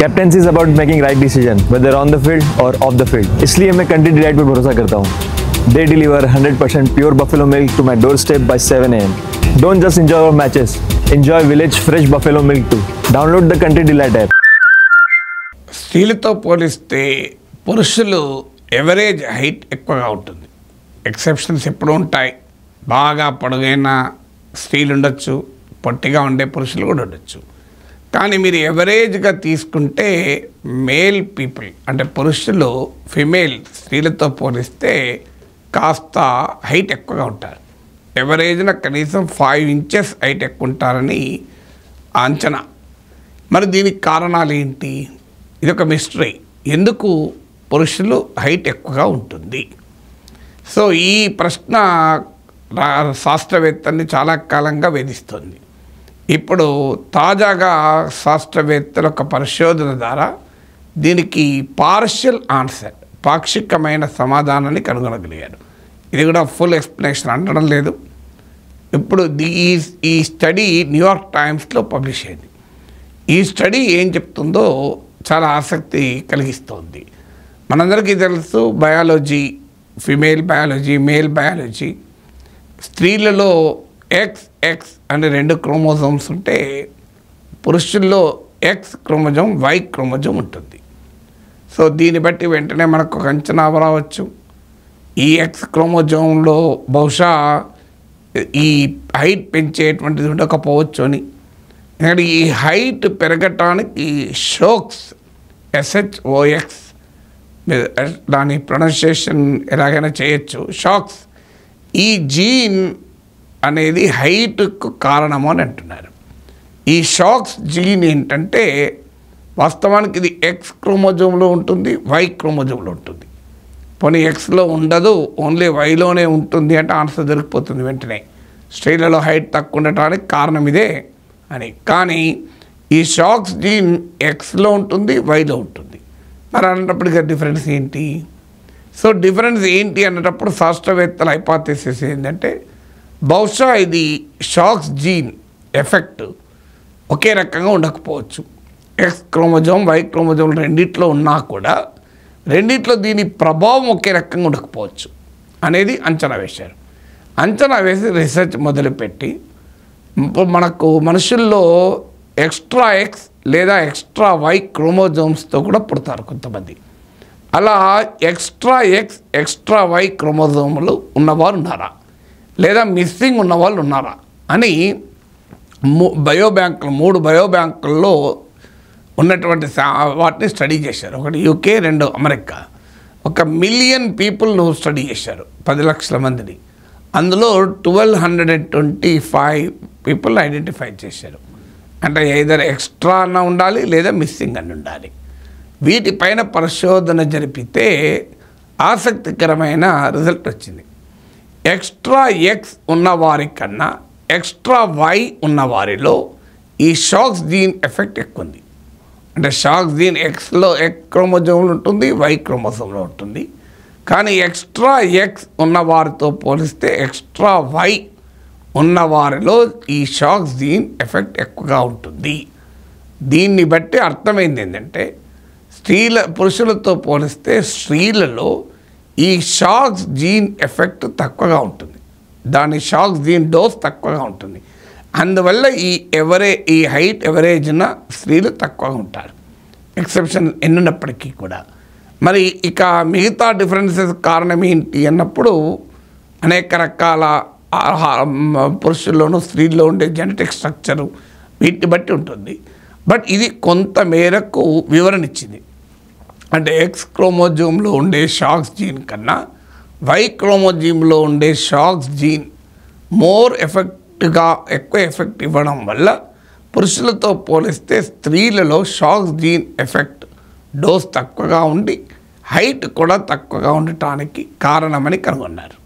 Captaincy is about making right decision whether on the field और of the field, इसलिए मैं country delight पर भरोसा करता हूँ। They deliver 100% pure buffalo milk to my doorstep by 7 a.m. Don't just enjoy our matches, enjoy village fresh buffalo milk too. Download the Country Delight app. స్త్రీలతో పోలిస్తే పురుషులు average height ఎక్కువగా ఉంటుంది. ఎక్సెప్షన్స్ ఎప్పుడు ఉంటాయి. బాగా పొడుగైన స్త్రీలు ఉండొచ్చు, పొట్టిగా ఉండే పురుషులు కూడా ఉండొచ్చు. కానీ మీరు ఎవరేజ్గా తీసుకుంటే మేల్ పీపుల్ అంటే పురుషులు ఫిమేల్ స్త్రీలతో పోలిస్తే కాస్త హైట్ ఎక్కువగా ఉంటారు. ఎవరేజ్న కనీసం 5 inches హైట్ ఎక్కువ ఉంటారని అంచనా. మరి దీనికి కారణాలు ఏంటి? ఇది ఒక మిస్టరీ. ఎందుకు పురుషులు హైట్ ఎక్కువగా ఉంటుంది? సో ఈ ప్రశ్న శాస్త్రవేత్తల్ని చాలా కాలంగా వేధిస్తుంది. ఇప్పుడు తాజాగా శాస్త్రవేత్తల ఒక పరిశోధన ద్వారా దీనికి పార్షియల్ ఆన్సర్, పాక్షికమైన సమాధానాన్ని కనుగొనగలిగారు. ఇది కూడా ఫుల్ ఎక్స్ప్లెనేషన్ అనడం లేదు. ఇప్పుడు ఈ స్టడీ న్యూయార్క్ టైమ్స్లో పబ్లిష్ అయింది. ఈ స్టడీ ఏం చెప్తుందో చాలా ఆసక్తి కలిగిస్తోంది. మనందరికీ తెలుసు biology, female biology, male biology. స్త్రీలలో XX అనే 2 క్రోమోజోమ్స్ ఉంటే పురుషుల్లో X క్రోమోజోమ్, Y క్రోమోజోమ్ ఉంటుంది. సో దీన్ని బట్టి వెంటనే మనకు ఒక అంచనా రావచ్చు. ఈ X క్రోమోజోమ్లో బహుశా ఈ హైట్ పెంచేటువంటిది ఉండకపోవచ్చు అని. ఎందుకంటే ఈ హైట్ పెరగటానికి షోక్స్, SHOX, దాని ప్రొనౌన్సియేషన్ ఎలాగైనా చేయొచ్చు, షాక్స్, ఈ జీన్ అనేది హైట్కు కారణము అని అంటున్నారు. ఈ షాక్స్ జీన్ ఏంటంటే వాస్తవానికి ఇది X క్రోమోజోమ్లో ఉంటుంది, Y క్రోమోజోమ్లో ఉంటుంది. పోనీ Xలో ఉండదు, ఓన్లీ Yలోనే ఉంటుంది అంటే ఆన్సర్ దొరికిపోతుంది వెంటనే. స్త్రీలలో హైట్ తక్కువ ఉండటానికి కారణం ఇదే అని. కానీ ఈ షాక్స్ జీన్ Xలో ఉంటుంది, Yలో ఉంటుంది. మరి అన్నప్పటికీ డిఫరెన్స్ ఏంటి? సో డిఫరెన్స్ ఏంటి అన్నప్పుడు శాస్త్రవేత్తల హైపోథెసిస్ ఏంటంటే బహుశా ఇది షాక్స్ జీన్ ఎఫెక్ట్ ఒకే రకంగా ఉండకపోవచ్చు. X క్రోమోజోమ్, Y క్రోమోజోమ్ రెండిట్లో ఉన్నా కూడా రెండిట్లో దీని ప్రభావం ఒకే రకంగా ఉండకపోవచ్చు అనేది అంచనా వేశారు. అంచనా వేసి రీసెర్చ్ మొదలుపెట్టి మనకు మనుషుల్లో ఎక్స్ట్రా X లేదా ఎక్స్ట్రా Y క్రోమోజోమ్స్తో కూడా పుడతారు కొంతమంది. అలా ఎక్స్ట్రా X, ఎక్స్ట్రా Y క్రోమోజోములు ఉన్నవారు ఉన్నారా, లేదా మిస్సింగ్ ఉన్నవాళ్ళు ఉన్నారా అని బయోబ్యాంకులు, 3 బయోబ్యాంకుల్లో ఉన్నటువంటి వాటిని స్టడీ చేశారు. ఒకటి UK, 2 అమెరికా. 1 మిలియన్ పీపుల్ను స్టడీ చేశారు, 10 లక్షల మందిని. అందులో 1225 పీపుల్ ఐడెంటిఫై చేశారు. అంటే ఏదైనా ఎక్స్ట్రా అన్న ఉండాలి లేదా మిస్సింగ్ అని ఉండాలి. వీటిపైన పరిశోధన జరిపితే ఆసక్తికరమైన రిజల్ట్ వచ్చింది. ఎక్స్ట్రా X ఉన్నవారి కన్నా ఎక్స్ట్రా Y ఉన్నవారిలో ఈ షాక్స్ జీన్ ఎఫెక్ట్ ఎక్కువ ఉంది. అంటే షాక్స్ జీన్ Xలో X క్రోమోజోమ్లో ఉంటుంది, Y క్రోమోజోమ్లో ఉంటుంది. కానీ ఎక్స్ట్రా X ఉన్నవారితో పోలిస్తే ఎక్స్ట్రా Y ఉన్నవారిలో ఈ షాక్స్ జీన్ ఎఫెక్ట్ ఎక్కువగా ఉంటుంది. దీన్ని బట్టి అర్థమైంది ఏంటంటే పురుషులతో పోలిస్తే స్త్రీలలో ఈ షాక్స్ జీన్ ఎఫెక్ట్ తక్కువగా ఉంటుంది. దాని షాక్స్ జీన్ డోస్ తక్కువగా ఉంటుంది. అందువల్ల ఈ హైట్ ఎవరేజ్న స్త్రీలు తక్కువగా ఉంటారు, ఎక్సెప్షన్ ఎన్నున్నప్పటికీ కూడా. మరి ఇక మిగతా డిఫరెన్సెస్ కారణం ఏంటి అన్నప్పుడు అనేక రకాల పురుషుల్లోనూ స్త్రీల్లో ఉండే జెనెటిక్ స్ట్రక్చరు వీటిని బట్టి ఉంటుంది. బట్ ఇది కొంత మేరకు వివరణ ఇచ్చింది. అంటే X క్రోమోజోమ్లో ఉండే షాక్స్ జీన్ కన్నా Y క్రోమోజోమ్లో ఉండే షాక్స్ జీన్ ఎక్కువ ఎఫెక్ట్ ఇవ్వడం వల్ల పురుషులతో పోలిస్తే స్త్రీలలో షాక్స్ జీన్ ఎఫెక్ట్ డోస్ తక్కువగా ఉండి హైట్ కూడా తక్కువగా ఉండటానికి కారణమని కనుగొన్నారు.